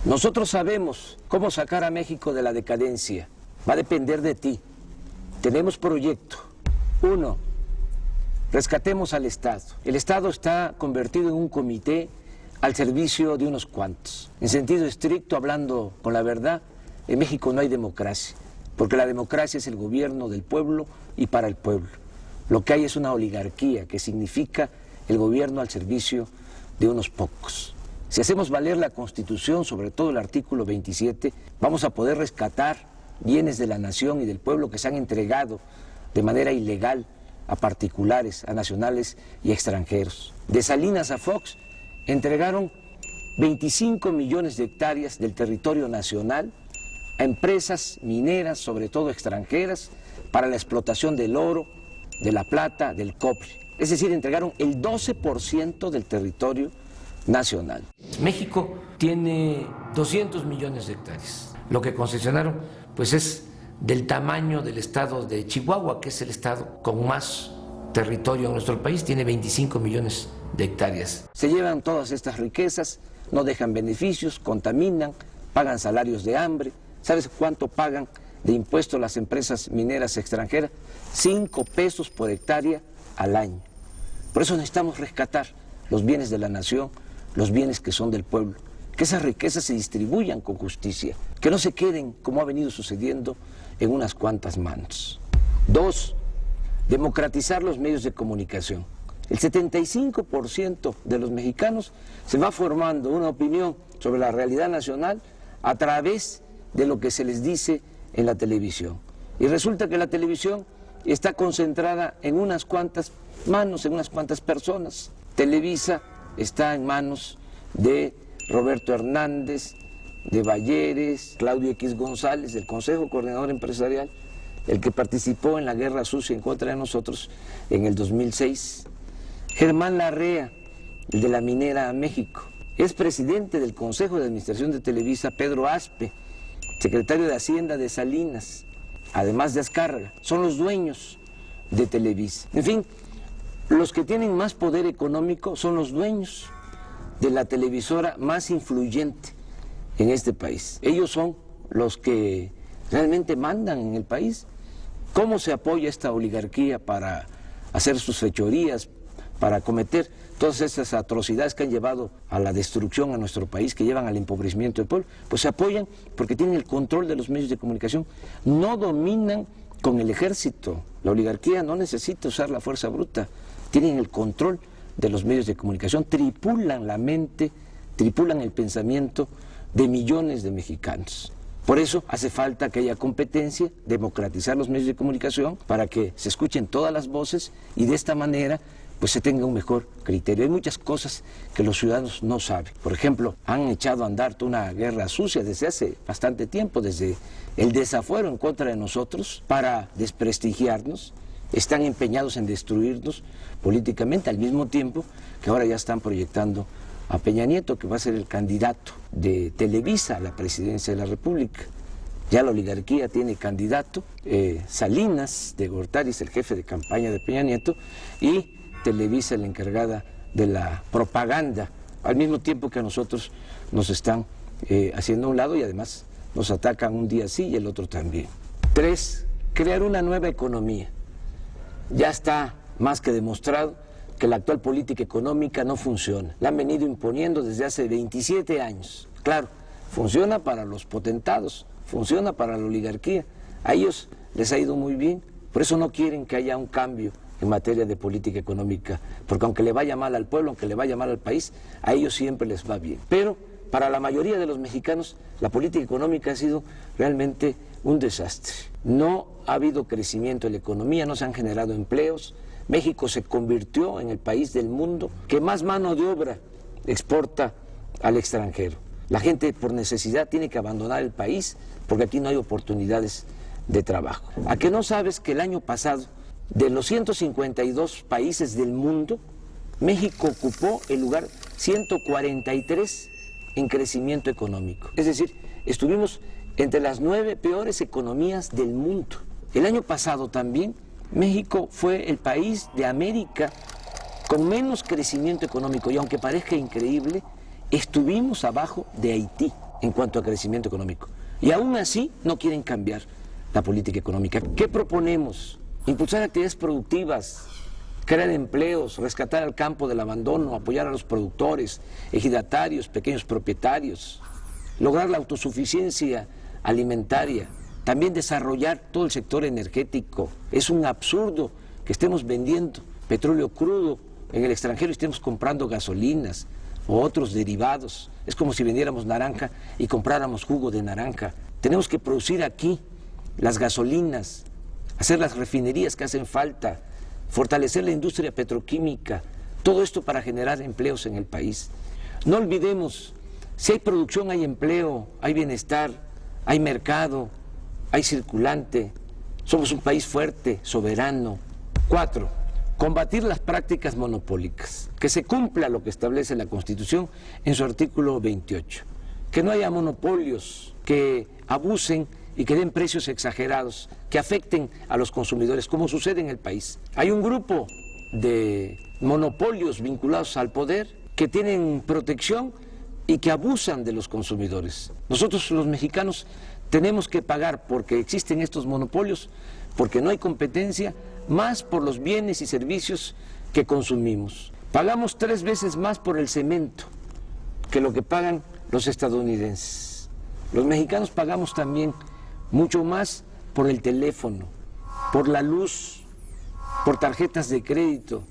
Nosotros sabemos cómo sacar a México de la decadencia. Va a depender de ti. Tenemos proyecto. 1. Rescatemos al Estado. El Estado está convertido en un comité al servicio de unos cuantos. En sentido estricto, hablando con la verdad, en México no hay democracia, porque la democracia es el gobierno del pueblo y para el pueblo. Lo que hay es una oligarquía, que significa el gobierno al servicio de unos pocos. Si hacemos valer la Constitución, sobre todo el artículo 27, vamos a poder rescatar bienes de la nación y del pueblo que se han entregado de manera ilegal a particulares, a nacionales y extranjeros. De Salinas a Fox entregaron 25 millones de hectáreas del territorio nacional a empresas mineras, sobre todo extranjeras, para la explotación del oro, de la plata, del cobre. Es decir, entregaron el 12% del territorio nacional. México tiene 200 millones de hectáreas. Lo que concesionaron pues es del tamaño del estado de Chihuahua, que es el estado con más territorio en nuestro país, tiene 25 millones de hectáreas. Se llevan todas estas riquezas, no dejan beneficios, contaminan, pagan salarios de hambre. ¿Sabes cuánto pagan de impuestos las empresas mineras extranjeras? 5 pesos por hectárea al año. Por eso necesitamos rescatar los bienes de la nación, los bienes que son del pueblo, que esas riquezas se distribuyan con justicia, que no se queden, como ha venido sucediendo, en unas cuantas manos. 2, democratizar los medios de comunicación. El 75% de los mexicanos se va formando una opinión sobre la realidad nacional a través de lo que se les dice en la televisión. Y resulta que la televisión está concentrada en unas cuantas manos, en unas cuantas personas. Televisa está en manos de Roberto Hernández, de Balleres, Claudio X González, del Consejo Coordinador Empresarial, el que participó en la guerra sucia en contra de nosotros en el 2006. Germán Larrea, el de la minera México. Es presidente del Consejo de Administración de Televisa, Pedro Aspe, secretario de Hacienda de Salinas, además de Azcárraga. Son los dueños de Televisa. En fin, los que tienen más poder económico son los dueños de la televisora más influyente en este país. Ellos son los que realmente mandan en el país. ¿Cómo se apoya esta oligarquía para hacer sus fechorías, para cometer todas esas atrocidades que han llevado a la destrucción a nuestro país, que llevan al empobrecimiento del pueblo? Pues se apoyan porque tienen el control de los medios de comunicación. No dominan con el ejército. La oligarquía no necesita usar la fuerza bruta. Tienen el control de los medios de comunicación, tripulan la mente, tripulan el pensamiento de millones de mexicanos. Por eso hace falta que haya competencia, democratizar los medios de comunicación para que se escuchen todas las voces y de esta manera pues se tenga un mejor criterio. Hay muchas cosas que los ciudadanos no saben. Por ejemplo, han echado a andar toda una guerra sucia desde hace bastante tiempo, desde el desafuero en contra de nosotros para desprestigiarnos. Están empeñados en destruirnos políticamente, al mismo tiempo que ahora ya están proyectando a Peña Nieto, que va a ser el candidato de Televisa a la presidencia de la República. Ya la oligarquía tiene candidato, Salinas de Gortari es el jefe de campaña de Peña Nieto y Televisa la encargada de la propaganda, al mismo tiempo que a nosotros nos están haciendo a un lado y además nos atacan un día sí y el otro también. 3, crear una nueva economía. Ya está más que demostrado que la actual política económica no funciona. La han venido imponiendo desde hace 27 años. Claro, funciona para los potentados, funciona para la oligarquía. A ellos les ha ido muy bien, por eso no quieren que haya un cambio en materia de política económica, porque aunque le vaya mal al pueblo, aunque le vaya mal al país, a ellos siempre les va bien. Pero para la mayoría de los mexicanos, la política económica ha sido realmente un desastre. No ha habido crecimiento en la economía, no se han generado empleos. México se convirtió en el país del mundo que más mano de obra exporta al extranjero. La gente por necesidad tiene que abandonar el país porque aquí no hay oportunidades de trabajo. ¿A qué no sabes que el año pasado, de los 152 países del mundo, México ocupó el lugar 143 en crecimiento económico? Es decir, estuvimos entre las 9 peores economías del mundo. El año pasado también México fue el país de América con menos crecimiento económico y aunque parezca increíble, estuvimos abajo de Haití en cuanto a crecimiento económico. Y aún así no quieren cambiar la política económica. ¿Qué proponemos? Impulsar actividades productivas, crear empleos, rescatar al campo del abandono, apoyar a los productores, ejidatarios, pequeños propietarios, lograr la autosuficiencia alimentaria, también desarrollar todo el sector energético. Es un absurdo que estemos vendiendo petróleo crudo en el extranjero y estemos comprando gasolinas o otros derivados. Es como si vendiéramos naranja y compráramos jugo de naranja. Tenemos que producir aquí las gasolinas, hacer las refinerías que hacen falta, fortalecer la industria petroquímica, todo esto para generar empleos en el país. No olvidemos, si hay producción hay empleo, hay bienestar, hay mercado, hay circulante, somos un país fuerte, soberano. 4. Combatir las prácticas monopólicas, que se cumpla lo que establece la Constitución en su artículo 28, que no haya monopolios que abusen y que den precios exagerados, que afecten a los consumidores, como sucede en el país. Hay un grupo de monopolios vinculados al poder que tienen protección y que abusan de los consumidores. Nosotros los mexicanos tenemos que pagar porque existen estos monopolios, porque no hay competencia, más por los bienes y servicios que consumimos. Pagamos 3 veces más por el cemento que lo que pagan los estadounidenses. Los mexicanos pagamos también mucho más por el teléfono, por la luz, por tarjetas de crédito,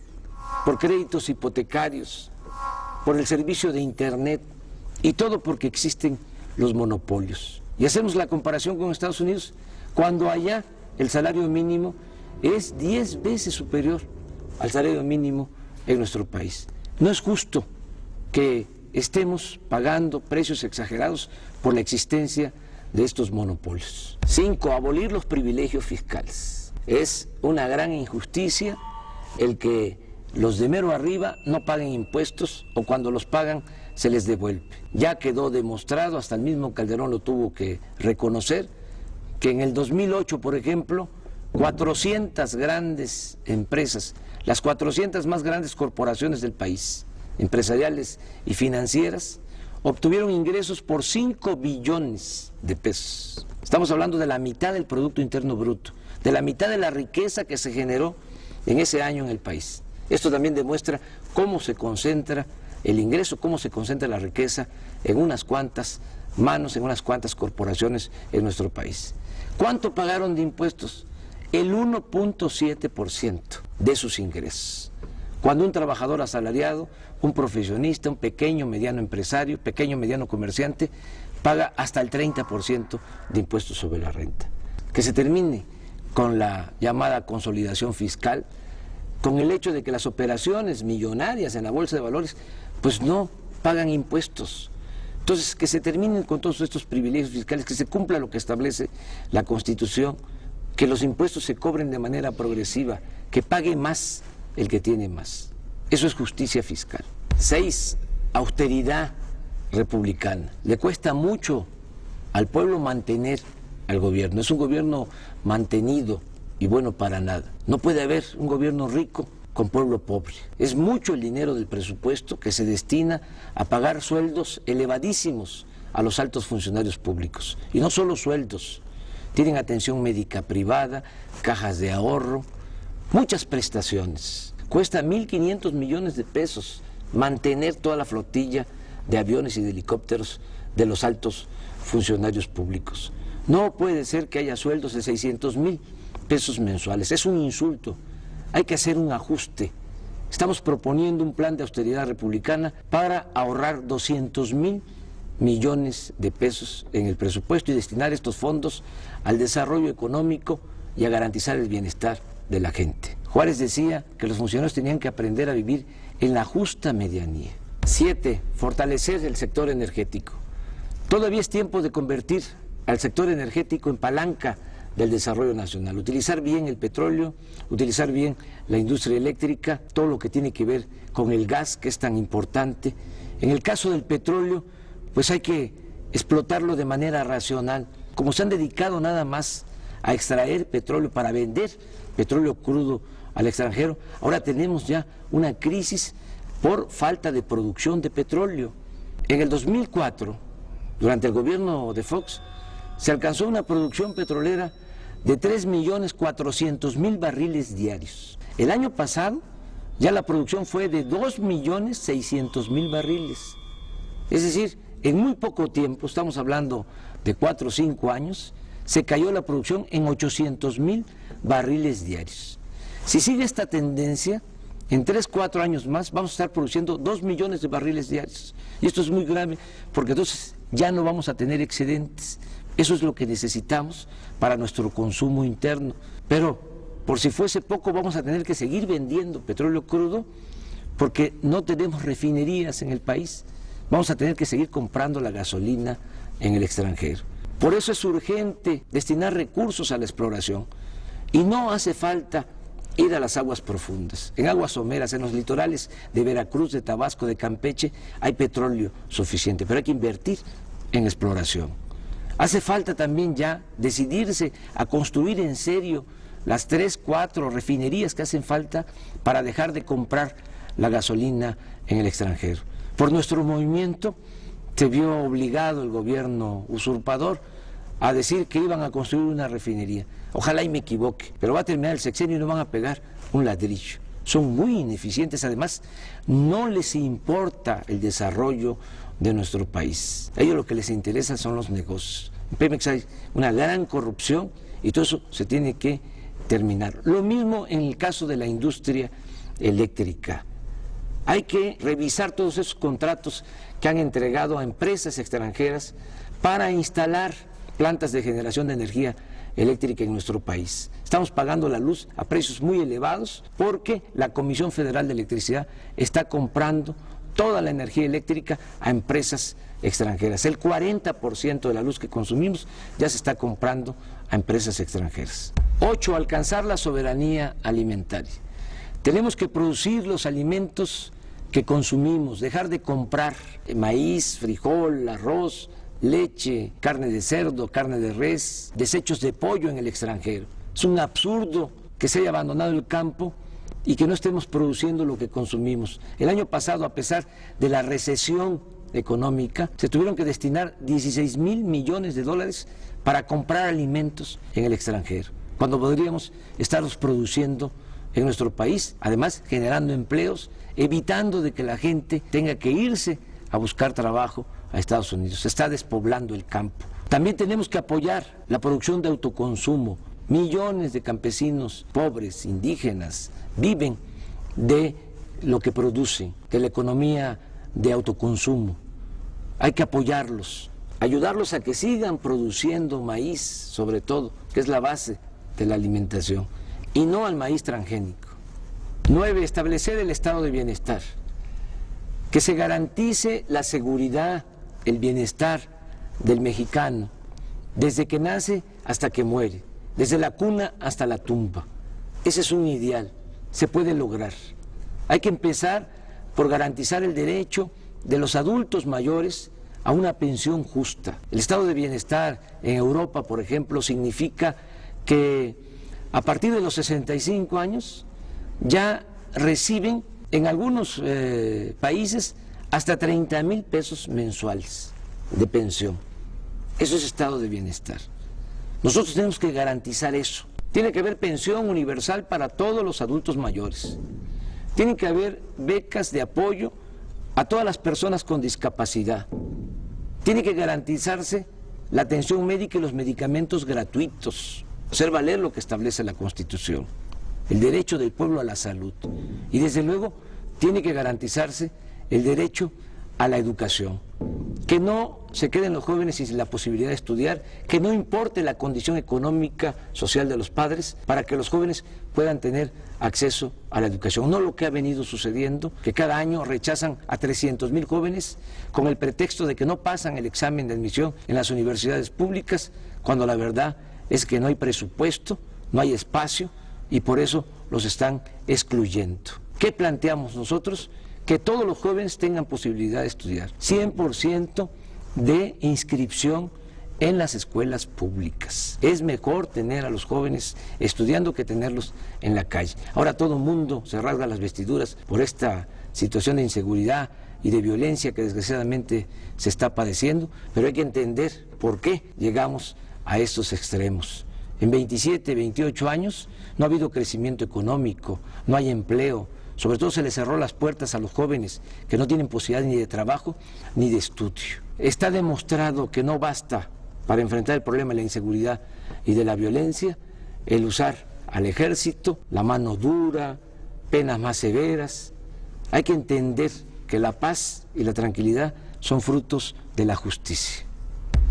por créditos hipotecarios, por el servicio de internet, y todo porque existen los monopolios. Y hacemos la comparación con Estados Unidos, cuando allá el salario mínimo es 10 veces superior al salario mínimo en nuestro país. No es justo que estemos pagando precios exagerados por la existencia de estos monopolios. 5. Abolir los privilegios fiscales. Es una gran injusticia el que los de mero arriba no paguen impuestos o cuando los pagan se les devuelve. Ya quedó demostrado, hasta el mismo Calderón lo tuvo que reconocer, que en el 2008, por ejemplo, 400 grandes empresas, las 400 más grandes corporaciones del país, empresariales y financieras, obtuvieron ingresos por 5 billones de pesos. Estamos hablando de la mitad del Producto Interno Bruto, de la mitad de la riqueza que se generó en ese año en el país. Esto también demuestra cómo se concentra el ingreso, cómo se concentra la riqueza en unas cuantas manos, en unas cuantas corporaciones en nuestro país. ¿Cuánto pagaron de impuestos? El 1.7% de sus ingresos. Cuando un trabajador asalariado, un profesionista, un pequeño, mediano empresario, pequeño, mediano comerciante, paga hasta el 30% de impuestos sobre la renta. Que se termine con la llamada consolidación fiscal, con el hecho de que las operaciones millonarias en la bolsa de valores pues no pagan impuestos. Entonces, que se terminen con todos estos privilegios fiscales, que se cumpla lo que establece la Constitución, que los impuestos se cobren de manera progresiva, que pague más el que tiene más. Eso es justicia fiscal. 6. Austeridad republicana. Le cuesta mucho al pueblo mantener al gobierno. Es un gobierno mantenido y bueno para nada. No puede haber un gobierno rico con pueblo pobre. Es mucho el dinero del presupuesto que se destina a pagar sueldos elevadísimos a los altos funcionarios públicos. Y no solo sueldos, tienen atención médica privada, cajas de ahorro, muchas prestaciones. Cuesta 1.500 millones de pesos mantener toda la flotilla de aviones y de helicópteros de los altos funcionarios públicos. No puede ser que haya sueldos de 600,000 pesos mensuales. Es un insulto. Hay que hacer un ajuste. Estamos proponiendo un plan de austeridad republicana para ahorrar 200,000 millones de pesos en el presupuesto y destinar estos fondos al desarrollo económico y a garantizar el bienestar de la gente. Juárez decía que los funcionarios tenían que aprender a vivir en la justa medianía. 7. Fortalecer el sector energético. Todavía es tiempo de convertir al sector energético en palanca del desarrollo nacional, utilizar bien el petróleo, utilizar bien la industria eléctrica, todo lo que tiene que ver con el gas, que es tan importante. En el caso del petróleo, pues hay que explotarlo de manera racional. Como se han dedicado nada más a extraer petróleo para vender petróleo crudo al extranjero, ahora tenemos ya una crisis por falta de producción de petróleo. En el 2004, durante el gobierno de Fox, se alcanzó una producción petrolera de 3.400.000 barriles diarios. El año pasado ya la producción fue de 2.600.000 barriles. Es decir, en muy poco tiempo, estamos hablando de 4 o 5 años, se cayó la producción en 800.000 barriles diarios. Si sigue esta tendencia, en 3 o 4 años más vamos a estar produciendo 2 millones de barriles diarios. Y esto es muy grave porque entonces ya no vamos a tener excedentes. Eso es lo que necesitamos para nuestro consumo interno. Pero por si fuese poco, vamos a tener que seguir vendiendo petróleo crudo porque no tenemos refinerías en el país. Vamos a tener que seguir comprando la gasolina en el extranjero. Por eso es urgente destinar recursos a la exploración. Y no hace falta ir a las aguas profundas. En aguas someras, en los litorales de Veracruz, de Tabasco, de Campeche, hay petróleo suficiente, pero hay que invertir en exploración. Hace falta también ya decidirse a construir en serio las 3 o 4 refinerías que hacen falta para dejar de comprar la gasolina en el extranjero. Por nuestro movimiento se vio obligado el gobierno usurpador a decir que iban a construir una refinería. Ojalá y me equivoque, pero va a terminar el sexenio y no van a pegar un ladrillo. Son muy ineficientes, además no les importa el desarrollo de nuestro país. A ellos lo que les interesa son los negocios. En Pemex hay una gran corrupción y todo eso se tiene que terminar. Lo mismo en el caso de la industria eléctrica. Hay que revisar todos esos contratos que han entregado a empresas extranjeras para instalar plantas de generación de energía eléctrica en nuestro país. Estamos pagando la luz a precios muy elevados porque la Comisión Federal de Electricidad está comprando toda la energía eléctrica a empresas extranjeras. El 40% de la luz que consumimos ya se está comprando a empresas extranjeras. 8. Alcanzar la soberanía alimentaria. Tenemos que producir los alimentos que consumimos, dejar de comprar maíz, frijol, arroz, leche, carne de cerdo, carne de res, desechos de pollo en el extranjero. Es un absurdo que se haya abandonado el campo y que no estemos produciendo lo que consumimos. El año pasado, a pesar de la recesión económica, se tuvieron que destinar 16,000 millones de dólares para comprar alimentos en el extranjero, cuando podríamos estarlos produciendo en nuestro país, además generando empleos, evitando de que la gente tenga que irse a buscar trabajo a Estados Unidos. Se está despoblando el campo. También tenemos que apoyar la producción de autoconsumo. Millones de campesinos pobres, indígenas, viven de lo que producen, de la economía de autoconsumo. Hay que apoyarlos, ayudarlos a que sigan produciendo maíz, sobre todo, que es la base de la alimentación, y no al maíz transgénico. 9. Establecer el estado de bienestar, que se garantice la seguridad, el bienestar del mexicano, desde que nace hasta que muere, desde la cuna hasta la tumba. Ese es un ideal, se puede lograr. Hay que empezar por garantizar el derecho de los adultos mayores a una pensión justa. El estado de bienestar en Europa, por ejemplo, significa que a partir de los 65 años ya reciben en algunos países hasta 30,000 pesos mensuales de pensión. Eso es estado de bienestar. Nosotros tenemos que garantizar eso. Tiene que haber pensión universal para todos los adultos mayores. Tiene que haber becas de apoyo a todas las personas con discapacidad. Tiene que garantizarse la atención médica y los medicamentos gratuitos. Hacer valer lo que establece la Constitución, el derecho del pueblo a la salud. Y desde luego tiene que garantizarse el derecho a la educación. Que no se queden los jóvenes sin la posibilidad de estudiar, que no importe la condición económica, social de los padres, para que los jóvenes puedan tener acceso a la educación. No lo que ha venido sucediendo, que cada año rechazan a 300,000 jóvenes con el pretexto de que no pasan el examen de admisión en las universidades públicas, cuando la verdad es que no hay presupuesto, no hay espacio y por eso los están excluyendo. ¿Qué planteamos nosotros? Que todos los jóvenes tengan posibilidad de estudiar. 100% de inscripción en las escuelas públicas. Es mejor tener a los jóvenes estudiando que tenerlos en la calle. Ahora todo el mundo se rasga las vestiduras por esta situación de inseguridad y de violencia que desgraciadamente se está padeciendo, pero hay que entender por qué llegamos a estos extremos. En 27, 28 años no ha habido crecimiento económico, no hay empleo, sobre todo se les cerró las puertas a los jóvenes que no tienen posibilidad ni de trabajo ni de estudio. Está demostrado que no basta para enfrentar el problema de la inseguridad y de la violencia el usar al ejército, la mano dura, penas más severas. Hay que entender que la paz y la tranquilidad son frutos de la justicia.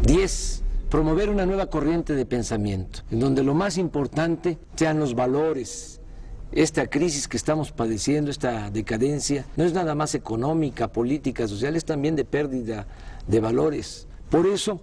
10. Promover una nueva corriente de pensamiento, en donde lo más importante sean los valores. Esta crisis que estamos padeciendo, esta decadencia, no es nada más económica, política, social, es también de pérdida de valores. Por eso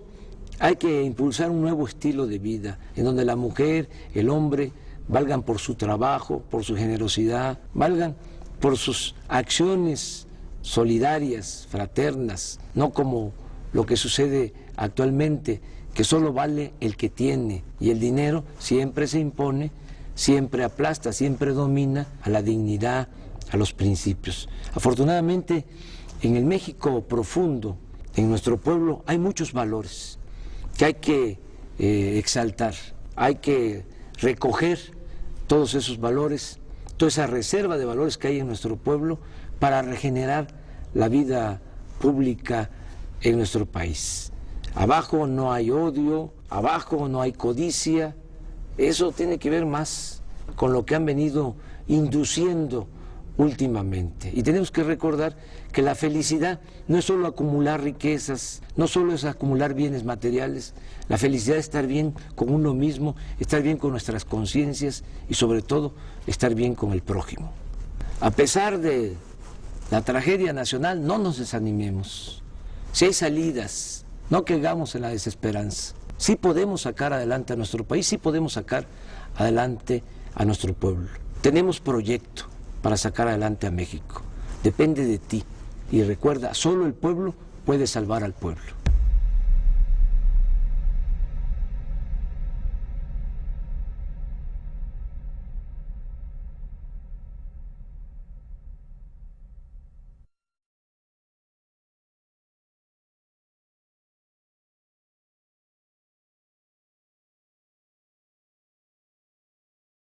hay que impulsar un nuevo estilo de vida, en donde la mujer, el hombre, valgan por su trabajo, por su generosidad, valgan por sus acciones solidarias, fraternas, no como lo que sucede actualmente, que solo vale el que tiene, y el dinero siempre se impone, siempre aplasta, siempre domina a la dignidad, a los principios. Afortunadamente, en el México profundo, en nuestro pueblo, hay muchos valores que hay que exaltar, hay que recoger todos esos valores, toda esa reserva de valores que hay en nuestro pueblo para regenerar la vida pública en nuestro país. Abajo no hay odio, abajo no hay codicia, eso tiene que ver más con lo que han venido induciendo últimamente. Y tenemos que recordar que la felicidad no es solo acumular riquezas, no solo es acumular bienes materiales, la felicidad es estar bien con uno mismo, estar bien con nuestras conciencias y sobre todo estar bien con el prójimo. A pesar de la tragedia nacional, no nos desanimemos. Si hay salidas, no caigamos en la desesperanza. Sí podemos sacar adelante a nuestro país, sí podemos sacar adelante a nuestro pueblo. Tenemos proyecto para sacar adelante a México. Depende de ti. Y recuerda, solo el pueblo puede salvar al pueblo.